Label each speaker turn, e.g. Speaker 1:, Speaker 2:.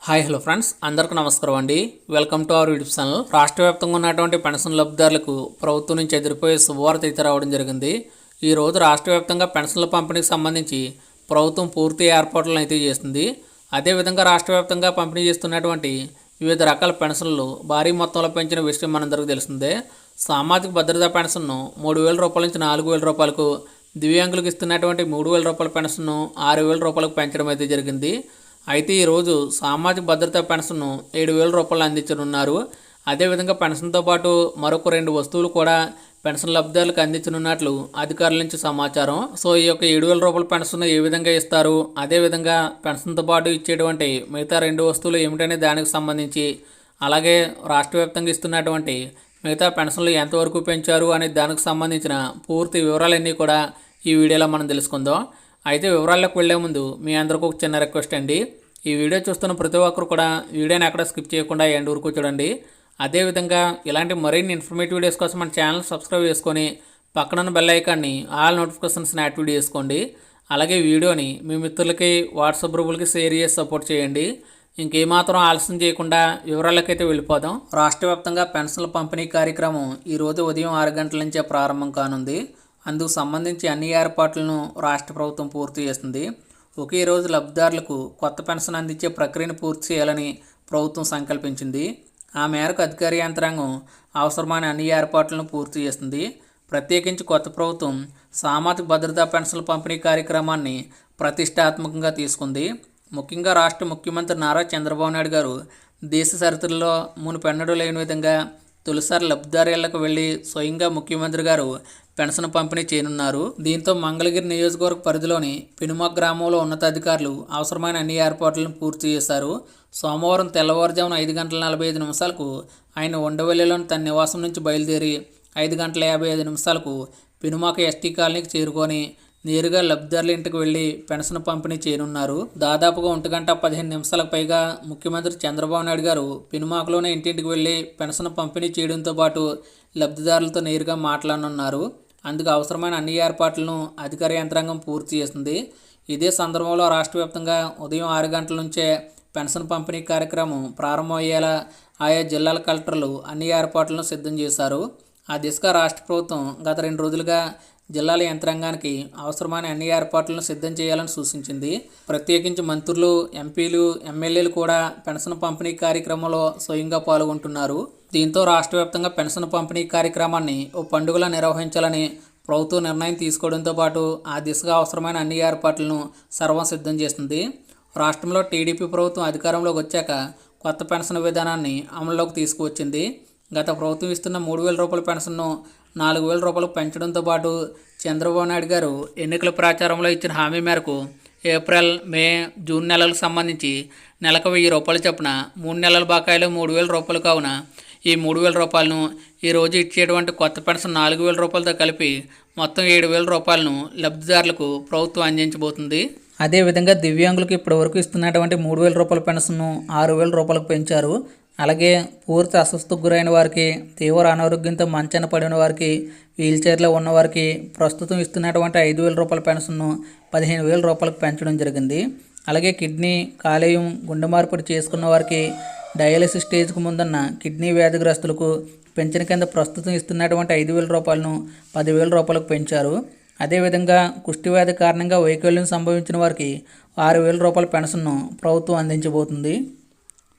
Speaker 1: Hi hello friends, అందరికీ నమస్కారం అండి. Welcome to our YouTube channel. రాష్ట్ర వ్యాప్తంగా ఉన్నటువంటి పెన్షన్ లబ్ధిదారులకు ప్రభుత్వం నుంచి ఎదుర్కొనే శుభవార్త అయితే రావడం జరిగింది. ఈరోజు రాష్ట్ర వ్యాప్తంగా పెన్షన్ల పంపిణీకి సంబంధించి ప్రభుత్వం పూర్తి ఏర్పాట్లను అయితే చేస్తుంది. అదేవిధంగా రాష్ట్ర వ్యాప్తంగా పంపిణీ చేస్తున్నటువంటి వివిధ రకాల పెన్షన్లు భారీ మొత్తంలో పెంచిన విషయం మనందరికీ తెలిసిందే. సామాజిక భద్రతా పెన్షన్ను 3,000 రూపాయల నుంచి 4,000 రూపాయలకు, దివ్యాంగులకు ఇస్తున్నటువంటి 3,000 రూపాయల పెన్షన్ను 6,000 రూపాయలకు పెంచడం అయితే జరిగింది. అయితే ఈరోజు సామాజిక భద్రతా పెన్షన్ను 7,000 రూపాయలు అందించనున్నారు. అదేవిధంగా పెన్షన్తో పాటు మరొక 2 వస్తువులు కూడా పెన్షన్ లబ్ధిదారులకు అందించనున్నట్లు అధికారుల నుంచి సమాచారం. సో ఈ యొక్క 7,000 రూపాయల పెన్షన్ ఏ విధంగా ఇస్తారు, అదేవిధంగా పెన్షన్తో పాటు ఇచ్చేటువంటి మిగతా 2 వస్తువులు ఏమిటనే దానికి సంబంధించి, అలాగే రాష్ట్ర వ్యాప్తంగా ఇస్తున్నటువంటి మిగతా పెన్షన్లు ఎంతవరకు పెంచారు అనే దానికి సంబంధించిన పూర్తి వివరాలన్నీ కూడా ఈ వీడియోలో మనం తెలుసుకుందాం. అయితే వివరాల్లోకి వెళ్లే ముందు మీ అందరికీ ఒక చిన్న రిక్వెస్ట్ అండి. ఈ వీడియో చూస్తున్న ప్రతి ఒక్కరు కూడా వీడియోని ఎక్కడ స్కిప్ చేయకుండా ఎండ్ వరకు చూడండి. అదేవిధంగా ఇలాంటి మరిన్ని ఇన్ఫర్మేటివ్ వీడియోస్ కోసం మన ఛానల్ సబ్స్క్రైబ్ చేసుకొని పక్కన బెల్ ఐకాన్ని ఆల్ నోటిఫికేషన్స్ని యాక్టివేట్ చేసుకోండి. అలాగే వీడియోని మీ మిత్రులకి, వాట్సాప్ గ్రూపులకి షేర్ చేసి సపోర్ట్ చేయండి. ఇంకేమాత్రం ఆలస్యం చేయకుండా వివరాలకైతే వెళ్ళిపోదాం. రాష్ట్ర వ్యాప్తంగా పెన్షన్ల పంపిణీ కార్యక్రమం ఈరోజు ఉదయం 6 గంటల నుంచే ప్రారంభం కానుంది. అందుకు సంబంధించి అన్ని ఏర్పాట్లను రాష్ట్ర ప్రభుత్వం పూర్తి చేస్తుంది. ఒకే రోజు లబ్ధిదారులకు కొత్త పెన్షన్ అందించే ప్రక్రియను పూర్తి చేయాలని ప్రభుత్వం సంకల్పించింది. ఆ మేరకు అధికార యంత్రాంగం అవసరమైన అన్ని ఏర్పాట్లను పూర్తి చేస్తుంది. ప్రత్యేకించి కొత్త ప్రభుత్వం సామాజిక భద్రతా పెన్షన్ల పంపిణీ కార్యక్రమాన్ని ప్రతిష్టాత్మకంగా తీసుకుంది. ముఖ్యంగా రాష్ట్ర ముఖ్యమంత్రి నారా చంద్రబాబు నాయుడు గారు దేశ చరిత్రలో మునుపెన్నడూ లేని విధంగా తొలిసారి లబ్ధిదారులకు వెళ్లి స్వయంగా ముఖ్యమంత్రి గారు పెన్షన్ పంపిణీ చేయనున్నారు. దీంతో మంగళగిరి నియోజకవర్గ పరిధిలోని పెనుమ గ్రామంలో ఉన్నతాధికారులు అవసరమైన అన్ని ఏర్పాట్లను పూర్తి చేశారు. సోమవారం తెల్లవారుజామున 5:45 ఆయన ఉండవల్లిలోని తన నివాసం నుంచి బయలుదేరి 5:55 పెనుమాక ఎస్టీ కాలనీకి చేరుకొని నేరుగా లబ్ధిదారుల ఇంటికి వెళ్లి పెన్షన్ పంపిణీ చేయనున్నారు. దాదాపుగా 1:15 పైగా ముఖ్యమంత్రి చంద్రబాబు నాయుడు గారు పెనుమాకలోనే ఇంటింటికి వెళ్లి పెన్షన్ పంపిణీ చేయడంతో పాటు లబ్ధిదారులతో నేరుగా మాట్లాడనున్నారు. అందుకు అవసరమైన అన్ని ఏర్పాట్లను అధికార యంత్రాంగం పూర్తి చేస్తుంది. ఇదే సందర్భంలో రాష్ట్ర వ్యాప్తంగా ఉదయం 6 గంటల నుంచే పెన్షన్ పంపిణీ కార్యక్రమం ప్రారంభమయ్యేలా ఆయా జిల్లాల కలెక్టర్లు అన్ని ఏర్పాట్లను సిద్ధం చేశారు. ఆ దిశగా రాష్ట్ర ప్రభుత్వం గత 2 రోజులుగా జిల్లాల యంత్రాంగానికి అవసరమైన అన్ని ఏర్పాట్లను సిద్ధం చేయాలని సూచించింది. ప్రత్యేకించి మంత్రులు, ఎంపీలు, ఎమ్మెల్యేలు కూడా పెన్షన్ పంపిణీ కార్యక్రమంలో స్వయంగా పాల్గొంటున్నారు. దీంతో రాష్ట్ర వ్యాప్తంగా పెన్షన్ పంపిణీ కార్యక్రమాన్ని ఓ పండుగలా నిర్వహించాలని ప్రభుత్వం నిర్ణయం తీసుకోవడంతో పాటు ఆ దిశగా అవసరమైన అన్ని ఏర్పాట్లను సర్వం సిద్ధం చేస్తుంది. రాష్ట్రంలో టీడీపీ ప్రభుత్వం అధికారంలోకి వచ్చాక కొత్త పెన్షన్ విధానాన్ని అమల్లోకి తీసుకువచ్చింది. గత ప్రభుత్వం ఇస్తున్న 3,000 రూపాయల పెన్షన్ను 4,000 రూపాయలకు పెంచడంతో పాటు చంద్రబాబు నాయుడు గారు ఎన్నికల ప్రచారంలో ఇచ్చిన హామీ మేరకు ఏప్రిల్, మే, జూన్ నెలలకు సంబంధించి నెలకు 1,000 రూపాయలు చొప్పున 3 నెలల బకాయిలు 3,000 రూపాయలు కావున ఈ 3,000 రూపాయలను ఈరోజు ఇచ్చేటువంటి కొత్త పెన్షన్ 4,000 రూపాయలతో కలిపి మొత్తం 7,000 రూపాయలను లబ్ధిదారులకు ప్రభుత్వం అందించబోతుంది. అదేవిధంగా దివ్యాంగులకు ఇప్పటివరకు ఇస్తున్నటువంటి 3,000 రూపాయల పెన్షన్ను 6,000 రూపాయలకు పెంచారు. అలాగే పూర్తి అస్వస్థకు గురైన వారికి, తీవ్ర అనారోగ్యంతో మంచాన పడిన వారికి, వీల్చైర్లో ఉన్నవారికి ప్రస్తుతం ఇస్తున్నటువంటి 5,000 రూపాయల పెన్షన్ను 15,000 రూపాయలకు పెంచడం జరిగింది. అలాగే కిడ్నీ, కాలేయం, గుండె మార్పిడి చేసుకున్న వారికి, డయాలసిస్ స్టేజ్కు ముందున్న కిడ్నీ వ్యాధిగ్రస్తులకు పెన్షన్ కింద ప్రస్తుతం ఇస్తున్నటువంటి 5,000 రూపాయలను 10,000 రూపాయలకు పెంచారు. అదేవిధంగా కుష్టి వ్యాధి కారణంగా వైకల్యం సంభవించిన వారికి 6,000 రూపాయల పెన్షన్ను ప్రభుత్వం అందించబోతుంది.